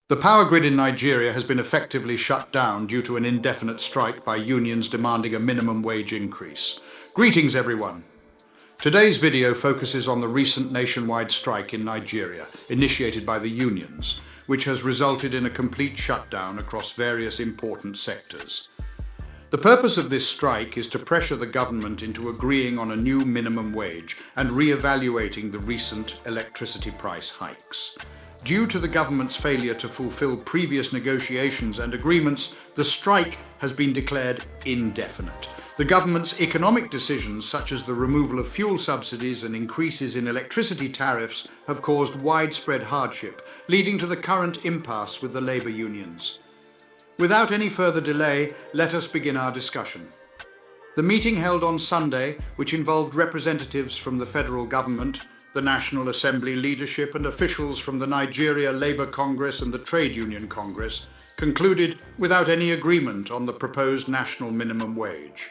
The power grid in Nigeria has been effectively shut down due to an indefinite strike by unions demanding a minimum wage increase. Greetings, everyone. Today's video focuses on the recent nationwide strike in Nigeria, initiated by the unions, which has resulted in a complete shutdown across various important sectors. The purpose of this strike is to pressure the government into agreeing on a new minimum wage and re-evaluating the recent electricity price hikes. Due to the government's failure to fulfill previous negotiations and agreements, the strike has been declared indefinite. The government's economic decisions, such as the removal of fuel subsidies and increases in electricity tariffs, have caused widespread hardship, leading to the current impasse with the labour unions. Without any further delay, let us begin our discussion. The meeting held on Sunday, which involved representatives from the federal government, the National Assembly leadership and officials from the Nigeria Labour Congress and the Trade Union Congress, concluded without any agreement on the proposed national minimum wage.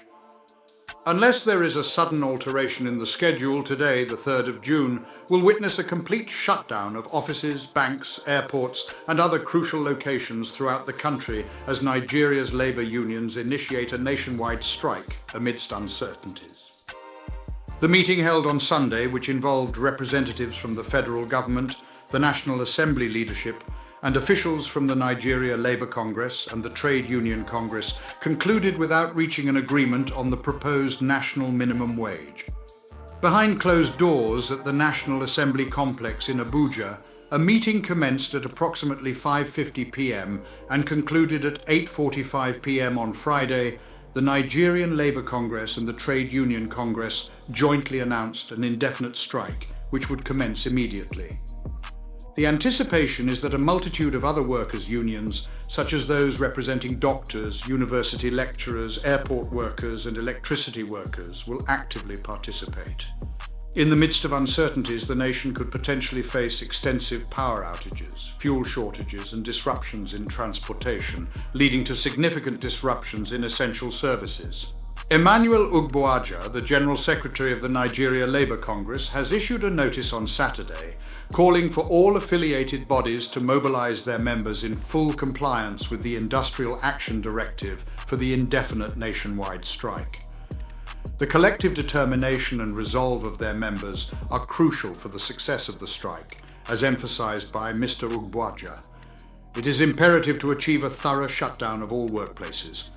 Unless there is a sudden alteration in the schedule, today, the 3rd of June, will witness a complete shutdown of offices, banks, airports and other crucial locations throughout the country as Nigeria's labour unions initiate a nationwide strike amidst uncertainties. The meeting held on Sunday, which involved representatives from the federal government, the National Assembly leadership, and officials from the Nigeria Labour Congress and the Trade Union Congress, concluded without reaching an agreement on the proposed national minimum wage. Behind closed doors at the National Assembly complex in Abuja, a meeting commenced at approximately 5:50 p.m. and concluded at 8:45 p.m. on Friday. The Nigerian Labour Congress and the Trade Union Congress jointly announced an indefinite strike, which would commence immediately. The anticipation is that a multitude of other workers' unions, such as those representing doctors, university lecturers, airport workers and electricity workers, will actively participate. In the midst of uncertainties, the nation could potentially face extensive power outages, fuel shortages and disruptions in transportation, leading to significant disruptions in essential services. Emmanuel Ugboaja, the General Secretary of the Nigeria Labour Congress, has issued a notice on Saturday calling for all affiliated bodies to mobilise their members in full compliance with the Industrial Action Directive for the indefinite nationwide strike. The collective determination and resolve of their members are crucial for the success of the strike, as emphasised by Mr. Ugboaja. It is imperative to achieve a thorough shutdown of all workplaces.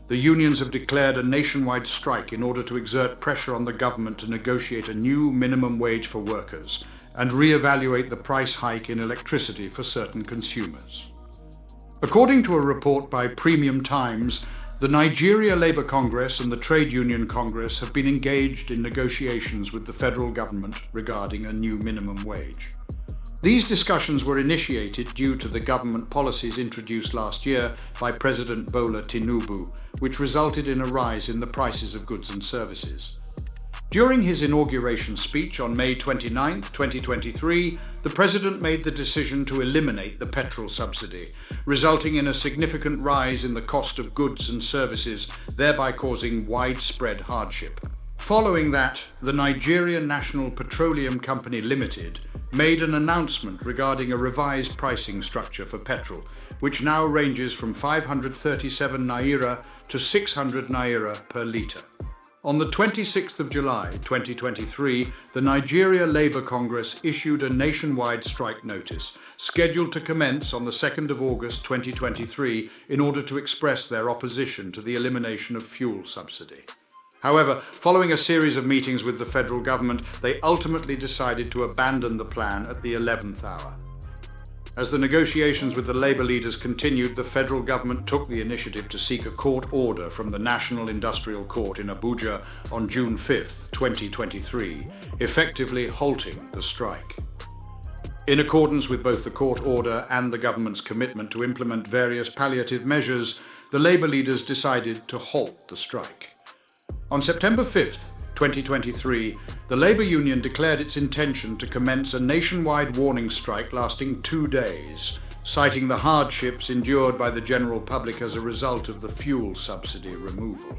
The unions have declared a nationwide strike in order to exert pressure on the government to negotiate a new minimum wage for workers and re-evaluate the price hike in electricity for certain consumers. According to a report by Premium Times, the Nigeria Labour Congress and the Trade Union Congress have been engaged in negotiations with the federal government regarding a new minimum wage. These discussions were initiated due to the government policies introduced last year by President Bola Tinubu, which resulted in a rise in the prices of goods and services. During his inauguration speech on May 29, 2023, the President made the decision to eliminate the petrol subsidy, resulting in a significant rise in the cost of goods and services, thereby causing widespread hardship. Following that, the Nigerian National Petroleum Company Limited made an announcement regarding a revised pricing structure for petrol, which now ranges from 537 naira to 600 naira per litre. On the 26th of July 2023, the Nigeria Labour Congress issued a nationwide strike notice, scheduled to commence on the 2nd of August 2023 in order to express their opposition to the elimination of fuel subsidy. However, following a series of meetings with the federal government, they ultimately decided to abandon the plan at the 11th hour. As the negotiations with the labour leaders continued, the federal government took the initiative to seek a court order from the National Industrial Court in Abuja on June 5, 2023, effectively halting the strike. In accordance with both the court order and the government's commitment to implement various palliative measures, the labour leaders decided to halt the strike. On September 5, 2023, the Labour Union declared its intention to commence a nationwide warning strike lasting 2 days, citing the hardships endured by the general public as a result of the fuel subsidy removal.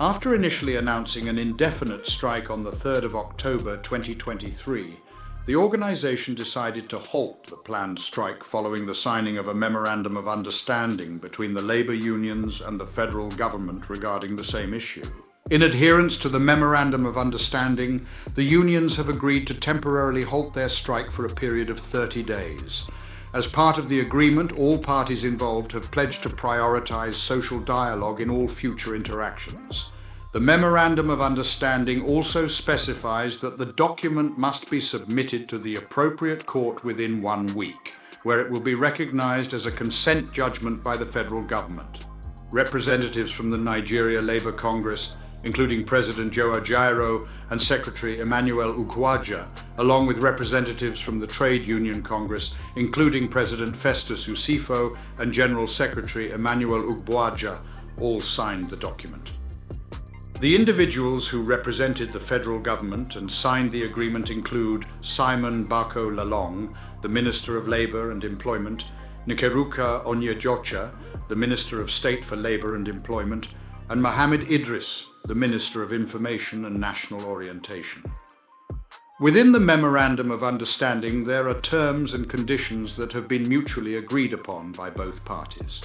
After initially announcing an indefinite strike on the 3rd of October 2023, The organization decided to halt the planned strike following the signing of a memorandum of understanding between the labor unions and the federal government regarding the same issue. In adherence to the memorandum of understanding, the unions have agreed to temporarily halt their strike for a period of 30 days. As part of the agreement, all parties involved have pledged to prioritize social dialogue in all future interactions. The Memorandum of Understanding also specifies that the document must be submitted to the appropriate court within 1 week, where it will be recognized as a consent judgment by the federal government. Representatives from the Nigeria Labour Congress, including President Joe Ajaero and Secretary Emmanuel Ugwaja, along with representatives from the Trade Union Congress, including President Festus Usifo and General Secretary Emmanuel Ugwaja, all signed the document. The individuals who represented the federal government and signed the agreement include Simon Bako Lalong, the Minister of Labour and Employment, Nkeruka Onyejocha, the Minister of State for Labour and Employment, and Mohammed Idris, the Minister of Information and National Orientation. Within the Memorandum of Understanding, there are terms and conditions that have been mutually agreed upon by both parties.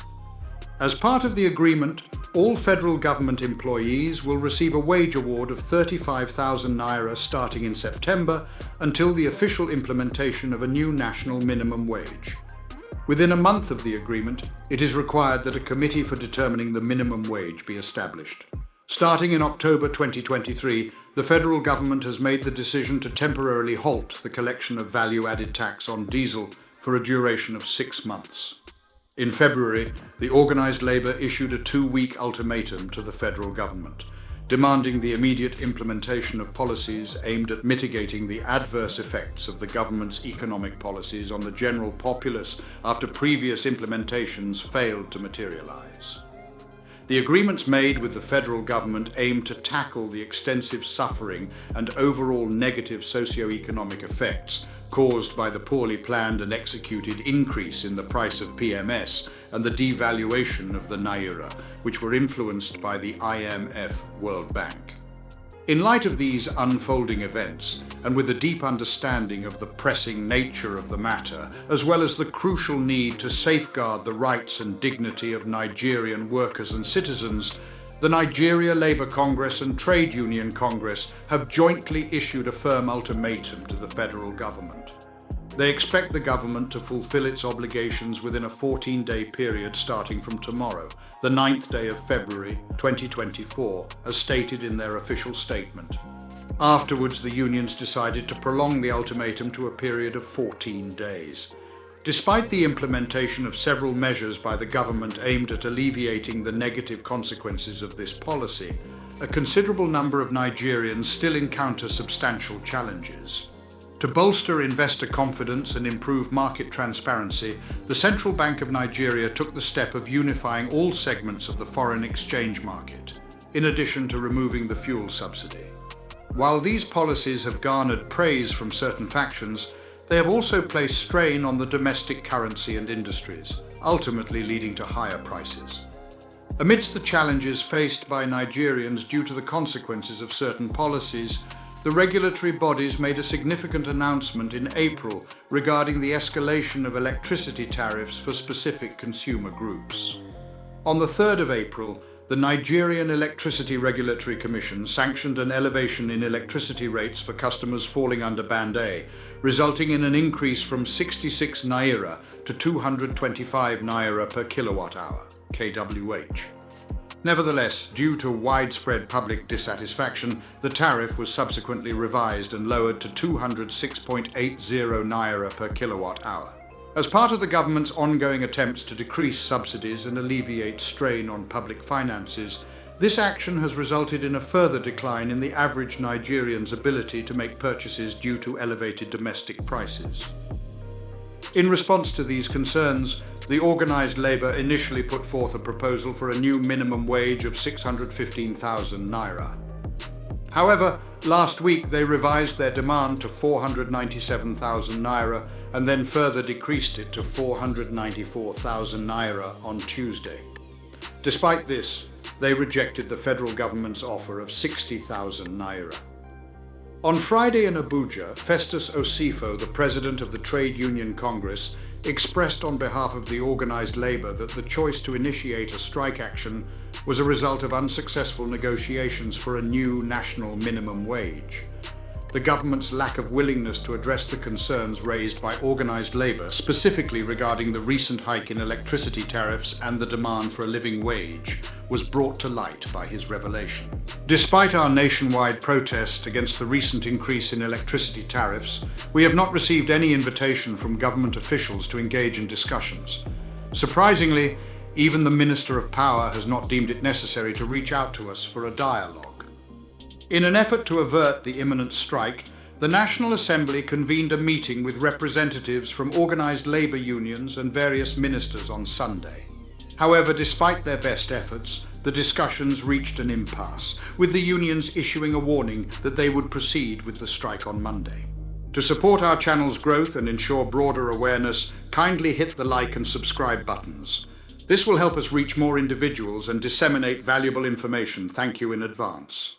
As part of the agreement, all federal government employees will receive a wage award of 35,000 naira starting in September until the official implementation of a new national minimum wage. Within a month of the agreement, it is required that a committee for determining the minimum wage be established. Starting in October 2023, the federal government has made the decision to temporarily halt the collection of value-added tax on diesel for a duration of 6 months. In February, the organised labour issued a 2-week ultimatum to the federal government, demanding the immediate implementation of policies aimed at mitigating the adverse effects of the government's economic policies on the general populace after previous implementations failed to materialise. The agreements made with the federal government aim to tackle the extensive suffering and overall negative socio-economic effects caused by the poorly planned and executed increase in the price of PMS and the devaluation of the Naira, which were influenced by the IMF World Bank. In light of these unfolding events, and with a deep understanding of the pressing nature of the matter, as well as the crucial need to safeguard the rights and dignity of Nigerian workers and citizens, the Nigeria Labour Congress and Trade Union Congress have jointly issued a firm ultimatum to the federal government. They expect the government to fulfil its obligations within a 14-day period starting from tomorrow, the 9th day of February 2024, as stated in their official statement. Afterwards, the unions decided to prolong the ultimatum to a period of 14 days. Despite the implementation of several measures by the government aimed at alleviating the negative consequences of this policy, a considerable number of Nigerians still encounter substantial challenges. To bolster investor confidence and improve market transparency, the Central Bank of Nigeria took the step of unifying all segments of the foreign exchange market, in addition to removing the fuel subsidy. While these policies have garnered praise from certain factions, they have also placed strain on the domestic currency and industries, ultimately leading to higher prices. Amidst the challenges faced by Nigerians due to the consequences of certain policies, the regulatory bodies made a significant announcement in April regarding the escalation of electricity tariffs for specific consumer groups. On the 3rd of April, the Nigerian Electricity Regulatory Commission sanctioned an elevation in electricity rates for customers falling under Band A, resulting in an increase from 66 naira to 225 naira per kilowatt hour, kWh. Nevertheless, due to widespread public dissatisfaction, the tariff was subsequently revised and lowered to 206.80 naira per kilowatt hour. As part of the government's ongoing attempts to decrease subsidies and alleviate strain on public finances, this action has resulted in a further decline in the average Nigerian's ability to make purchases due to elevated domestic prices. In response to these concerns, the organised labour initially put forth a proposal for a new minimum wage of 615,000 naira. However, last week they revised their demand to 497,000 naira and then further decreased it to 494,000 naira on Tuesday. Despite this, they rejected the federal government's offer of 60,000 naira. On Friday in Abuja, Festus Osifo, the president of the Trade Union Congress, expressed on behalf of the organized labor that the choice to initiate a strike action was a result of unsuccessful negotiations for a new national minimum wage. The government's lack of willingness to address the concerns raised by organized labor, specifically regarding the recent hike in electricity tariffs and the demand for a living wage, was brought to light by his revelation. Despite our nationwide protest against the recent increase in electricity tariffs, we have not received any invitation from government officials to engage in discussions. Surprisingly, even the Minister of Power has not deemed it necessary to reach out to us for a dialogue. In an effort to avert the imminent strike, the National Assembly convened a meeting with representatives from organized labor unions and various ministers on Sunday. However, despite their best efforts, the discussions reached an impasse, with the unions issuing a warning that they would proceed with the strike on Monday. To support our channel's growth and ensure broader awareness, kindly hit the like and subscribe buttons. This will help us reach more individuals and disseminate valuable information. Thank you in advance.